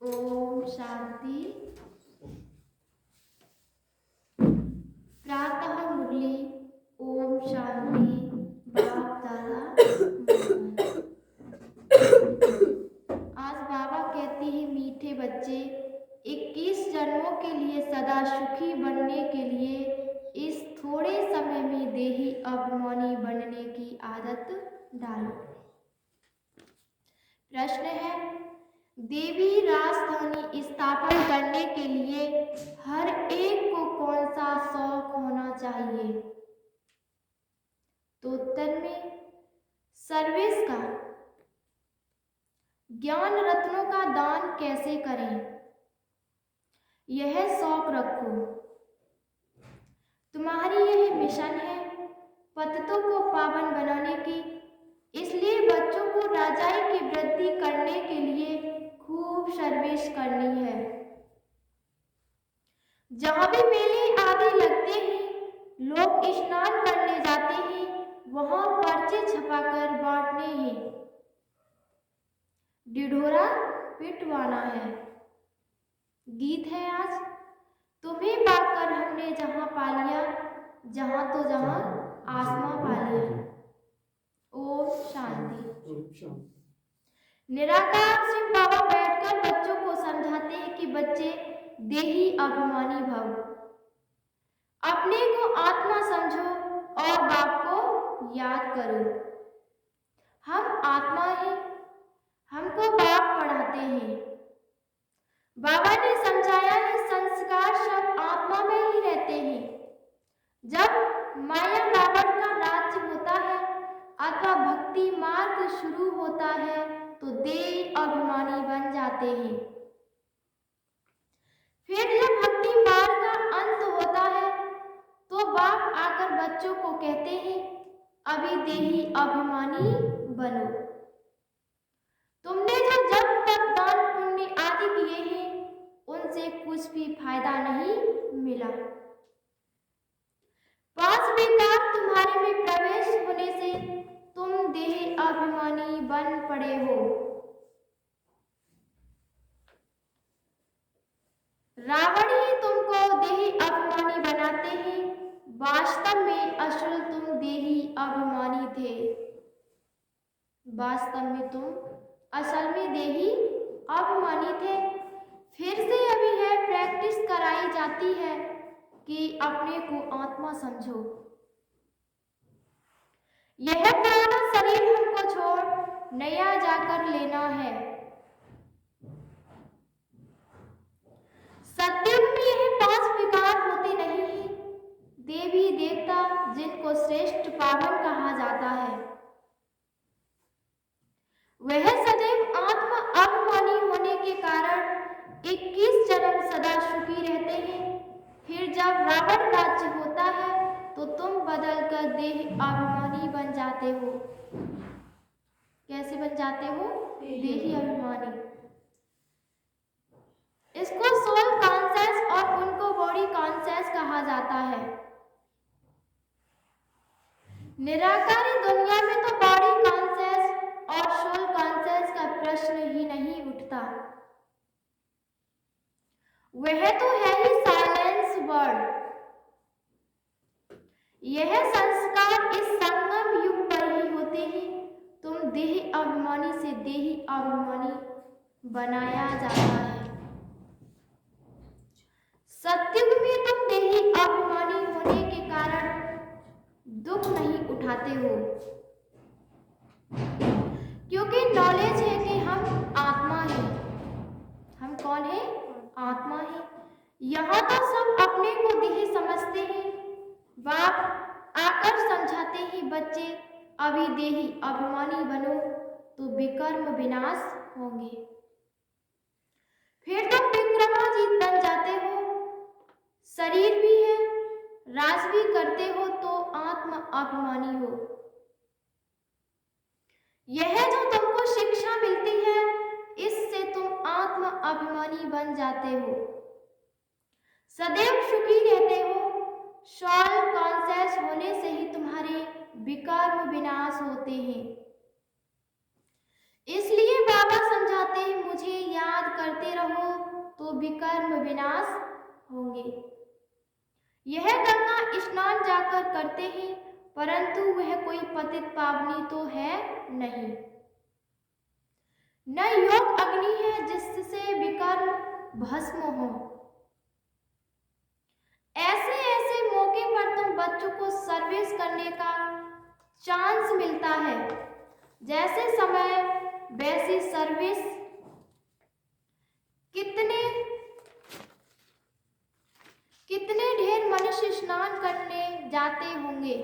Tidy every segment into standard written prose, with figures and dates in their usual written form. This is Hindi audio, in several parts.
ओम शांति। प्रातः मुरली। ओम शांति। बाप दादा आज बाबा कहती है, मीठे बच्चे, 21 जन्मों के लिए सदा सुखी बनने के लिए इस थोड़े समय में देही अभिमानी बनने की आदत डालो। प्रश्न है, देवी राजधानी स्थापन करने के लिए हर एक को कौन सा शौक होना चाहिए? तो उत्तर में सर्विस का। ज्ञान रत्नों का दान कैसे करें, यह शौक रखो। तुम्हारी यह मिशन है पतितों को पावन बनाने की, इसलिए बच्चों को राजाई की वृद्धि करने के लिए खूब सर्विस करनी है। जहाँ भी मेले आदि लगते हैं, लोग स्नान करने जाते हैं, वहाँ पर्चे छपाकर बांटने हैं, ढिढोरा पिटवाना है। गीत है आज, तुम्हें पाकर हमने जहाँ पा लिया, जहाँ तो जहाँ आसमां पा लिया। ओम शांति। निराकार शिव बाबा बैठकर बच्चों को समझाते हैं कि बच्चे देही अभिमानी भव, अपने को आत्मा समझो और बाप को याद करो। हम आत्मा हैं, हमको बाप पढ़ाते हैं। बाबा ने समझाया है, संस्कार सब आत्मा में ही रहते हैं। जब माया रावण का राज्य होता है अथवा भक्ति मार्ग शुरू होता है तो देही अभिमानी बन जाते हैं। फिर जब भक्ति मार्ग का अंत होता है तो बाप आकर बच्चों को कहते हैं, अभी देही अभिमानी बनो। तुमने जो जब तक दान पुण्य आदि किए हैं उनसे कुछ भी फायदा नहीं मिला। 5 विकार तुम्हारे में प्रवेश होने से तुम देही अभिमानी बन पड़े हो। रावण ही तुमको देही अभिमानी बनाते हैं, वास्तव में असल तुम देही अभिमानी थे। वास्तव में तुम असल में देही अभिमानी थे। फिर से अभी है प्रैक्टिस कराई जाती है कि अपने को आत्मा समझो। यह पुराना शरीर हमको छोड़ नया जाकर लेना है। सत्युग में यह 5 विकार होते नहीं हैं। देवी देवता जिनको श्रेष्ठ पावन कहा जाता है, वह सदैव आत्मा अभिमानी होने के कारण 21 जन्म सदा सुखी रहते हैं। फिर जब रावण राज्य होता है तो तुम बदलकर देह अभिमानी बन जाते हो। कैसे बन जाते हो? देही अभिमानी। इसको सोल कॉन्शियस और उनको बॉडी कॉन्शियस कहा जाता है। निराकारी दुनिया में तो बॉडी कॉन्शियस और सोल कॉन्शियस का प्रश्न ही नहीं उठता। वह तो है ही साइलेंस वर्ड। यह संस्कार इस संगम युग पर ही होते हैं। तुम देही अभिमानी से देही अभिमानी बनाया जाता है। सत्युग में तुम देही अभिमानी होने के कारण दुख नहीं उठाते हो, क्योंकि नॉलेज है कि हम आत्मा हैं। हम कौन है? आत्मा है। यहाँ तो सब अपने को देही समझते हैं। बाप आकर समझाते हैं, बच्चे अभी देही अभिमानी बनो तो विकर्म विनाश होंगे। फिर तुम विक्रमाजीत बन जाते हो। शरीर भी है, राज भी करते हो तो आत्मा अभिमानी हो। यह जो तुमको शिक्षा मिलती है इससे तुम आत्मा अभिमानी बन जाते हो। सदैव सुखी रहते हो। सोल कॉन्शियस होने से ही तुम्हारे विकर्म विनाश होते हैं। इसलिए बाबा समझाते हैं, मुझे याद करते रहो विकर्म विनाश होंगे। यह गंगा स्नान जाकर करते हैं, परंतु वह कोई पतित पावनी तो है नहीं, न योग अग्नि है जिससे विकर्म भस्म हो। ऐसे ऐसे मौके पर तुम बच्चों को सर्विस करने का चांस मिलता है, जैसे समय वैसी सर्विस। कितने ढेर मनुष्य स्नान करने जाते होंगे।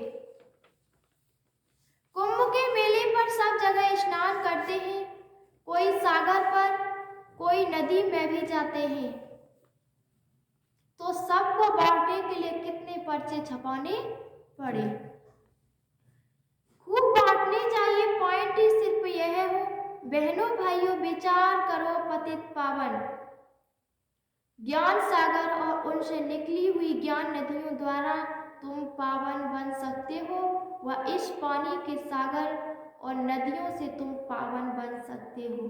कुंभ के मेले पर सब जगह स्नान करते हैं, कोई सागर पर, कोई नदी में भी जाते हैं। तो सबको बांटने के लिए कितने पर्चे छपाने पड़े। खूब बांटने चाहिए। पॉइंट सिर्फ यह हो, बहनों भाइयों, विचार करो पतित पावन ज्ञान सागर और उनसे निकली हुई ज्ञान नदियों द्वारा तुम पावन बन सकते हो, व इस पानी के सागर और नदियों से तुम पावन बन सकते हो।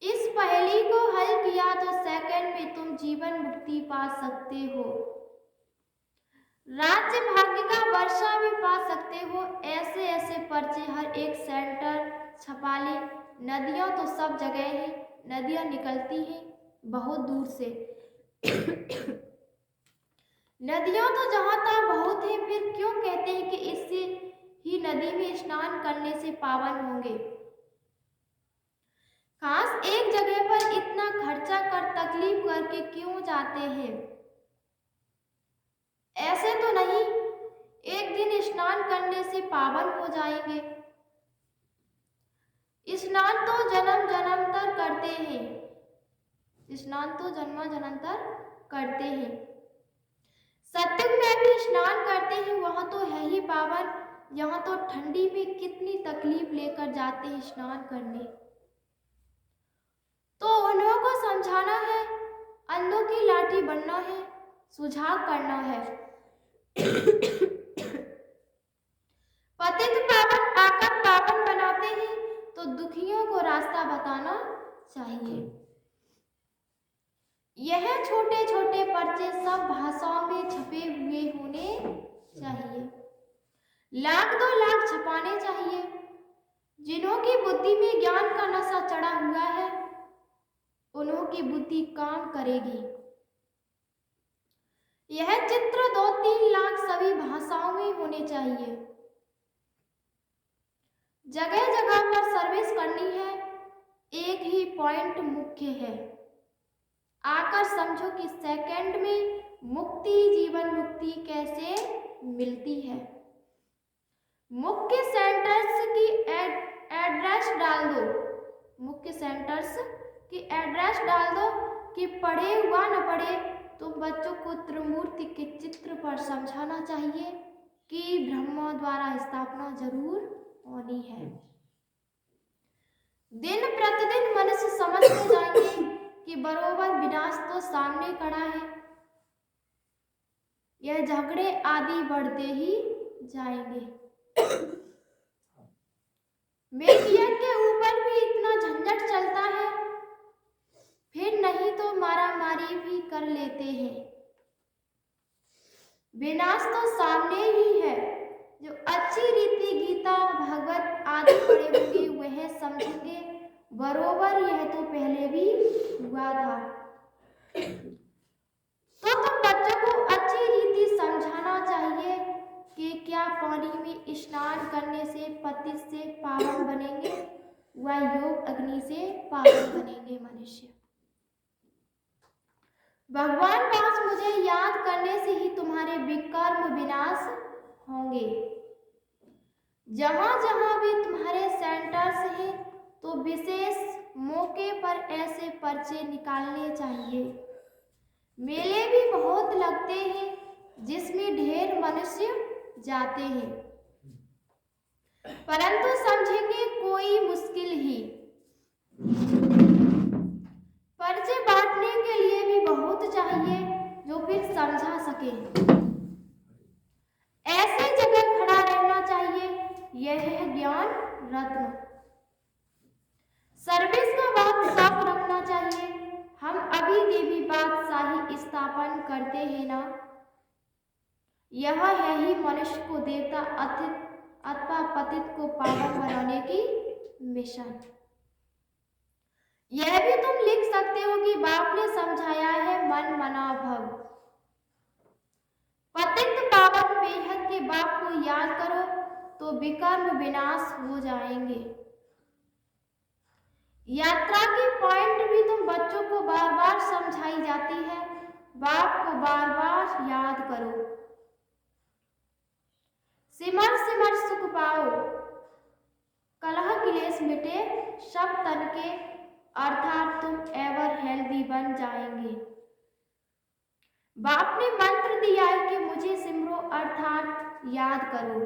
इस पहेली को हल किया तो सेकंड में तुम जीवन मुक्ति पा सकते हो, राज्य भाग्य का वर्षा भी पा सकते हो। ऐसे ऐसे पर्चे हर एक सेंटर छपा ले। नदियां तो सब जगह है, नदियां निकलती हैं बहुत दूर से। नदियां तो जहां तक बहुत है, फिर क्यों कहते हैं कि इससे ही नदी में स्नान करने से पावन होंगे। खास एक जगह पर इतना खर्चा कर तकलीफ करके क्यों जाते हैं। ऐसे तो नहीं एक दिन स्नान करने से पावन हो जाएंगे। स्नान तो जन्म जन्मांतर करते हैं, स्नान तो जन्म जन्मांतर करते हैं। सत्युग में भी स्नान करते हैं, वहां तो है ही पावन। यहाँ तो ठंडी में कितनी तकलीफ लेकर जाते हैं स्नान करने। तो उन्हों को समझाना है, अंधों की लाठी बनना है, सुझाव करना है। पतित पावन आकर पावन बनाते हैं, तो दुखियों को रास्ता बताना चाहिए। यह छोटे छोटे पर्चे सब भाषाओं में छपे हुए होने चाहिए। 1,00,000 2 लाख छपाने चाहिए। जिन्हों की बुद्धि में ज्ञान का नशा चढ़ा हुआ है, उन्हों की बुद्धि काम करेगी। यह चित्र 2-3 लाख सभी भाषाओं में होने चाहिए। जगह जगह पर सर्विस करनी है। एक ही पॉइंट मुख्य है, आकर समझो कि सेकंड में मुक्ति, जीवन मुक्ति कैसे मिलती है। मुख्य सेंटर्स की एड्रेस डाल दो, मुख्य सेंटर्स की एड्रेस डाल दो कि पढ़े हुआ न पढ़े तो बच्चों को त्रिमूर्ति के चित्र पर समझाना चाहिए कि ब्रह्मा द्वारा स्थापना जरूर होनी है। दिन प्रतिदिन मनुष्य समझते जाएंगे कि बरोबर विनाश तो सामने खड़ा है। यह झगड़े आदि बढ़ते ही जाएंगे। मेकियन के ऊपर भी इतना झंझट चलता है, फिर नहीं तो मारामारी भी कर लेते हैं। विनाश तो सामने ही है। जो अच्छी रीति गीता भागवत आदि पढ़े होंगे वह समझेंगे बरोबर यह तो पहले भी हुआ था। तो तुम बच्चों को अच्छी रीति समझाना चाहिए कि क्या पानी में स्नान करने से पति से पावन बनेंगे, व योग अग्नि से पावन बनेंगे मनुष्य। भगवान पास मुझे याद करने से ही तुम्हारे विकर्म विनाश होंगे। जहां जहां भी तुम्हारे सेंटर्स हैं, तो विशेष मौके पर ऐसे पर्चे निकालने चाहिए। मेले भी बहुत लगते हैं जिसमें ढेर मनुष्य जाते हैं, परंतु समझेंगे कोई मुश्किल ही। पर्चे बांटने के लिए भी बहुत चाहिए जो फिर समझा सके। ऐसे जगह खड़ा रहना चाहिए, यह है ज्ञान रत्न। सर्विस का वक्त साफ रखना चाहिए। स्थापन करते हैं ना, यह है ही मनुष्य को देवता अथवा पतित को पावन बनाने की मिशन। यह भी तुम लिख सकते हो कि बाप ने समझाया है मन मना भव। पतित पावन बेहद के बाप को याद करो तो विकर्म विनाश हो जाएंगे। यात्रा की पॉइंट भी तुम बच्चों को बार बार समझाई जाती है, बाप को बार बार याद करो। सिमर सिमर सुख पाओ, कलह क्लेश मिटे सब तन के, अर्थात तुम एवर हेल्दी बन जाएंगे। बाप ने मंत्र दिया है कि मुझे सिमरो अर्थात याद करो।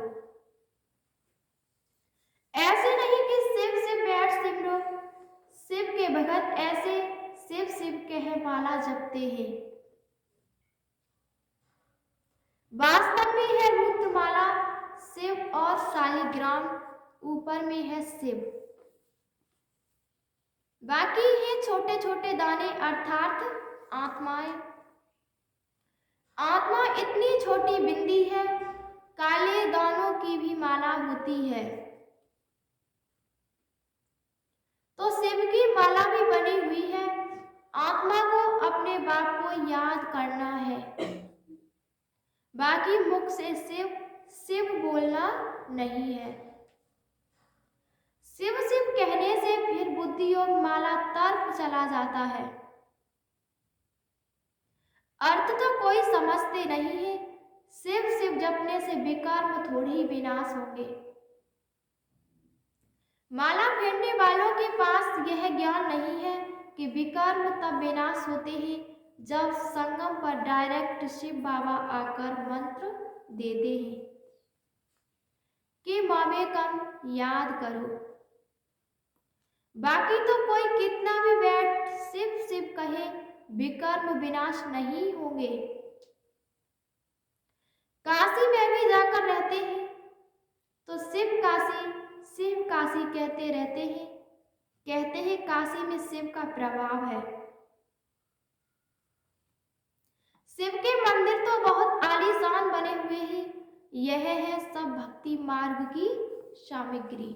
ऐसे नहीं कि शिव से बैठ सिमरो, शिव के भगत ऐसे शिव शिव कह माला जपते हैं। वास्तव में है रुद्रमाला शिव और शालिग्राम, ऊपर में है शिव, बाकी है छोटे छोटे दाने अर्थात आत्माएं। आत्मा इतनी छोटी बिंदी है, काले दानों की भी माला होती है। तो शिव की माला भी बनी हुई है। आत्मा को अपने बाप को याद करना है, बाकी मुख से शिव शिव बोलना नहीं है। शिव शिव कहने से फिर बुद्धि योग माला तर्क चला जाता है, अर्थ तो कोई समझते नहीं है। शिव शिव जपने से विकर्म थोड़ी ही विनाश होंगे। माला फेरने वालों के पास यह ज्ञान नहीं है कि विकर्म तब विनाश होते हैं जब संगम पर डायरेक्ट शिव बाबा आकर मंत्र देते हैं कि मामे कम याद करो। बाकी तो कोई कितना भी बैठ शिव शिव कहे, विकर्म विनाश नहीं होंगे। काशी में भी जाकर रहते हैं तो शिव काशी कहते रहते हैं, कहते हैं काशी में शिव का प्रभाव है। शिव के मंदिर तो बहुत आलीशान बने हुए हैं, यह है सब भक्ति मार्ग की सामग्री।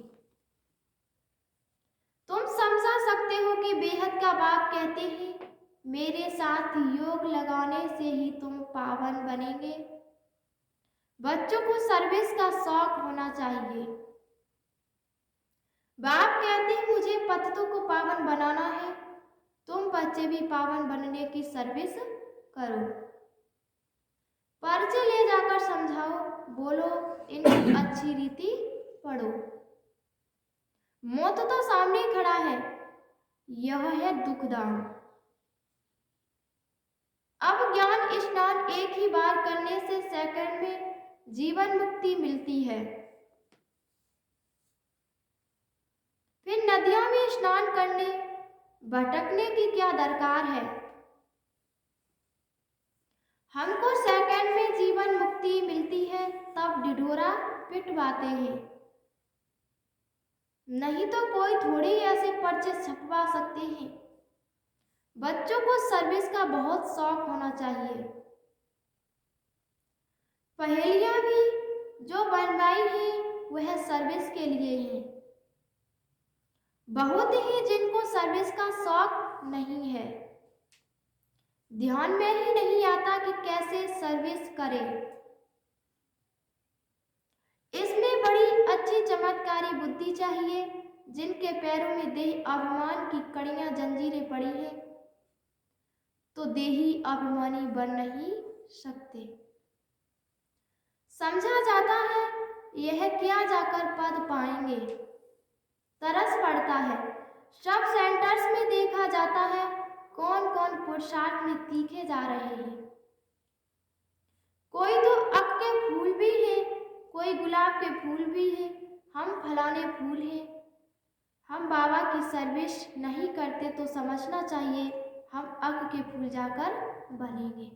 तुम समझा सकते हो कि बेहद का बाप कहते हैं मेरे साथ योग लगाने से ही तुम पावन बनेंगे। बच्चों को सर्विस का शौक होना चाहिए। बाप कहते हैं मुझे पतितों को पावन बनाना है, तुम बच्चे भी पावन बनने की सर्विस करो। पर्चे ले जाकर समझाओ, बोलो इनकी अच्छी रीति पढ़ो। मौत तो सामने खड़ा है, यह है दुखदाम। अब ज्ञान स्नान एक ही बार करने से सेकंड में जीवन मुक्ति मिलती है। फिर नदियों में स्नान करने भटकने की क्या दरकार है। हमको सेकंड में जीवन मुक्ति मिलती है तब ढिढोरा पिटवाते हैं, नहीं तो कोई थोड़ी ऐसे पर्चे छपवा सकते हैं। बच्चों को सर्विस का बहुत शौक होना चाहिए। पहेलियां भी जो बनवाई हैं वह सर्विस के लिए हैं। बहुत ही जिनको सर्विस का शौक नहीं है, ध्यान में ही नहीं आता कि कैसे सर्विस करें। इसमें बड़ी अच्छी चमत्कारी बुद्धि चाहिए। जिनके पैरों में देह अभिमान की कड़ियां जंजीरें पड़ी हैं तो देही अभिमानी बन नहीं सकते। समझा जाता है यह क्या जाकर पद पाएंगे, तरस पड़ता है। सब सेंटर्स में देखा जाता है कौन कौन पुरुषार्थ में तीखे जा रहे हैं। कोई तो अक के फूल भी है, कोई गुलाब के फूल भी है। हम फलाने फूल हैं। हम बाबा की सर्विस नहीं करते तो समझना चाहिए हम अक के फूल जाकर बनेंगे।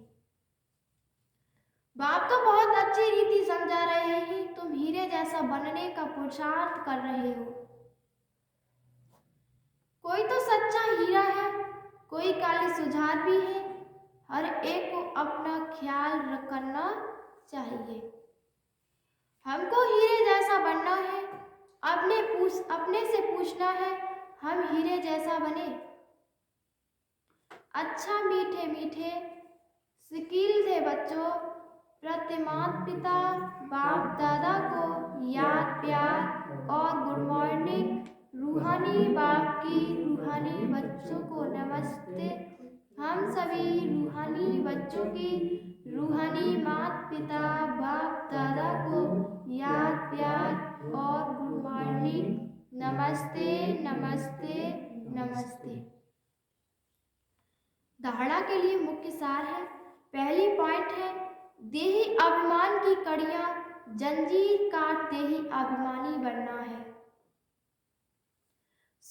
बाप तो बहुत अच्छी रीति समझा रहे हैं, तुम हीरे जैसा बनने का पुरुषार्थ कर रहे हो। कोई तो सच्चा हीरा है, कोई काली सुझार भी है। हर एक को अपना ख्याल करना चाहिए। हमको हीरे जैसा बनना है, अपने से पूछना है, हम हीरे जैसा बने। अच्छा मीठे मीठे शकील थे बच्चों, प्रतिमात पिता बाप दादा को याद प्यार और गुड मॉर्निंग। रूहानी बाप की रूहानी बच्चों को नमस्ते। हम सभी रूहानी बच्चों की रूहानी मात पिता बाप दादा को याद प्यार और गुड मॉर्निंग। नमस्ते नमस्ते नमस्ते। धारणा के लिए मुख्य सार है। पहली पॉइंट है, देही अभिमान की कड़ियां जंजीर काट देही अभिमानी बनना है।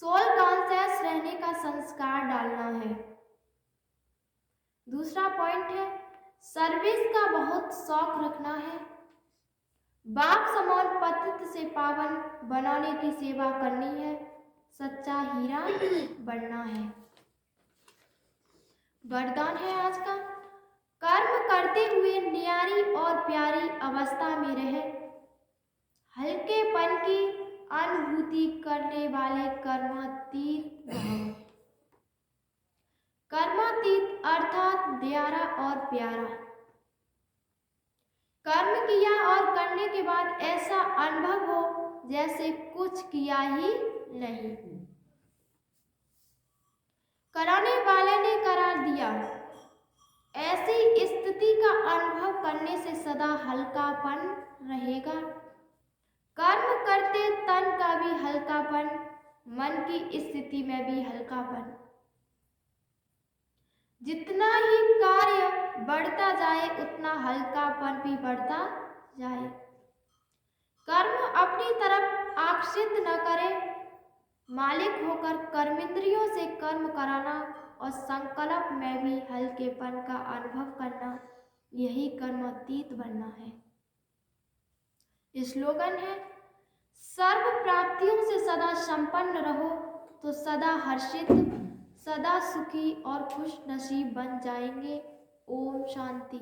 सोल कॉन्शियस रहने का संस्कार डालना है। दूसरा पॉइंट है, सर्विस का बहुत शौक रखना है। बाप समान पतित से पावन बनाने की सेवा करनी है। सच्चा हीरा बनना है। वरदान है आज का, कर्म करते हुए न्यारी और प्यारी अवस्था में रहे। हल्केपन की अनुभूति करने वाले कर्मातीत भाव। कर्मातीत अर्थात प्यारा और प्यारा। कर्म किया और करने के बाद ऐसा अनुभव हो जैसे कुछ किया ही नहीं। कराने वाले ने करार दिया। ऐसी स्थिति का अनुभव करने से सदा हल्कापन रहेगा। कर्म करते तन का भी हल्कापन, मन की स्थिति में भी हल्कापन। जितना ही कार्य बढ़ता जाए उतना हल्कापन भी बढ़ता जाए। कर्म अपनी तरफ आकर्षित न करे। मालिक होकर कर्मेंद्रियों से कर्म कराना और संकल्प में भी हल्केपन का अनुभव करना, यही कर्मातीत बनना है। स्लोगन है, सर्व प्राप्तियों से सदा संपन्न रहो तो सदा हर्षित, सदा सुखी और खुश नसीब बन जाएंगे। ओम शांति।